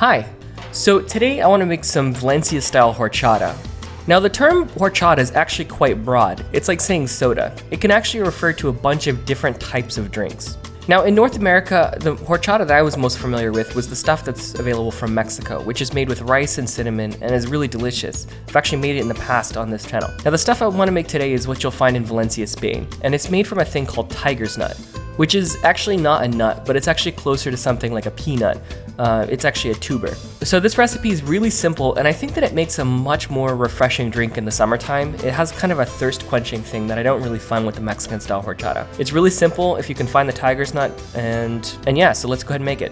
Hi, so today I want to make some Valencia style horchata. Now the term horchata is actually quite broad. It's like saying soda. It can actually refer to a bunch of different types of drinks. Now in North America, the horchata that I was most familiar with was the stuff that's available from Mexico, which is made with rice and cinnamon and is really delicious. I've actually made it in the past on this channel. Now the stuff I want to make today is what you'll find in Valencia, Spain, and it's made from a thing called tiger's nut, which is actually not a nut, but it's actually closer to something like a peanut. It's actually a tuber. So this recipe is really simple, and I think that it makes a much more refreshing drink in the summertime. It has kind of a thirst quenching thing that I don't really find with the Mexican style horchata. It's really simple if you can find the tiger's nut, and yeah, so let's go ahead and make it.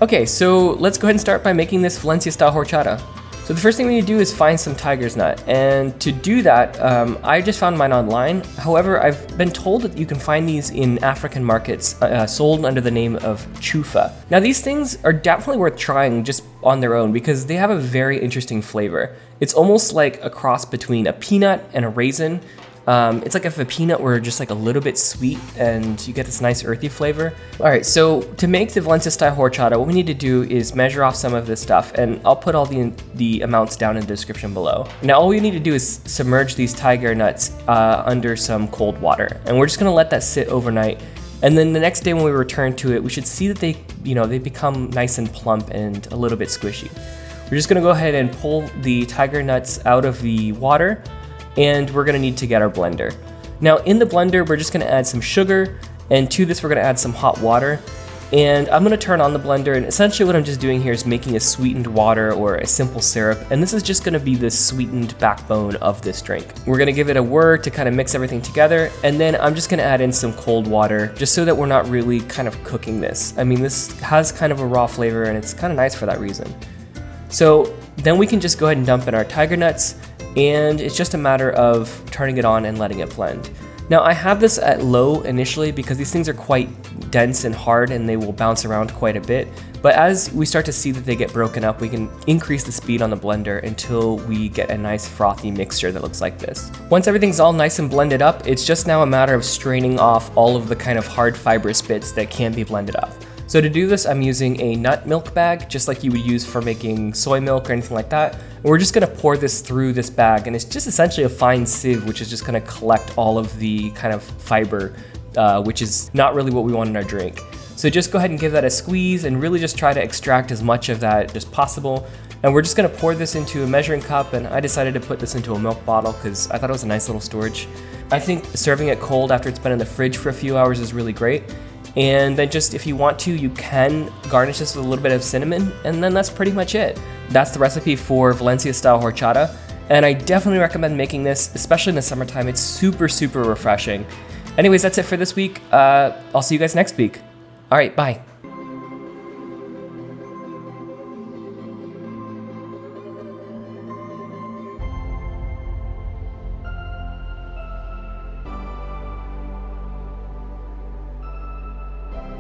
Okay, so let's go ahead and start by making this Valencia style horchata. So the first thing we need to do is find some tiger's nut, and to do that, I just found mine online. However, I've been told that you can find these in African markets sold under the name of chufa. Now these things are definitely worth trying just on their own because they have a very interesting flavor. It's almost like a cross between a peanut and a raisin. It's like if a peanut were just like a little bit sweet and you get this nice earthy flavor. All right, so to make the Valencia style horchata, what we need to do is measure off some of this stuff, and I'll put all the amounts down in the description below. Now all we need to do is submerge these tiger nuts under some cold water, and we're just gonna let that sit overnight. And then the next day when we return to it, we should see that they become nice and plump and a little bit squishy. We're just gonna go ahead and pull the tiger nuts out of the water, and we're gonna need to get our blender. Now in the blender, we're just gonna add some sugar, and to this we're gonna add some hot water. And I'm gonna turn on the blender, and essentially what I'm just doing here is making a sweetened water or a simple syrup, and this is just gonna be the sweetened backbone of this drink. We're gonna give it a whir to kind of mix everything together, and then I'm just gonna add in some cold water, just so that we're not really kind of cooking this. I mean, this has kind of a raw flavor, and it's kind of nice for that reason. So then we can just go ahead and dump in our tiger nuts, and it's just a matter of turning it on and letting it blend. Now I have this at low initially because these things are quite dense and hard and they will bounce around quite a bit, but as we start to see that they get broken up, we can increase the speed on the blender until we get a nice frothy mixture that looks like this. Once everything's all nice and blended up, it's just now a matter of straining off all of the kind of hard fibrous bits that can be blended up. So to do this, I'm using a nut milk bag, just like you would use for making soy milk or anything like that. And we're just gonna pour this through this bag, and it's just essentially a fine sieve, which is just gonna collect all of the kind of fiber, which is not really what we want in our drink. So just go ahead and give that a squeeze and really just try to extract as much of that as possible. And we're just gonna pour this into a measuring cup, and I decided to put this into a milk bottle because I thought it was a nice little storage. I think serving it cold after it's been in the fridge for a few hours is really great. And then just, if you want to, you can garnish this with a little bit of cinnamon, and then that's pretty much it. That's the recipe for Valencia style horchata, and I definitely recommend making this, especially in the summertime. It's super, super refreshing. Anyways, that's it for this week. I'll see you guys next week. All right, bye.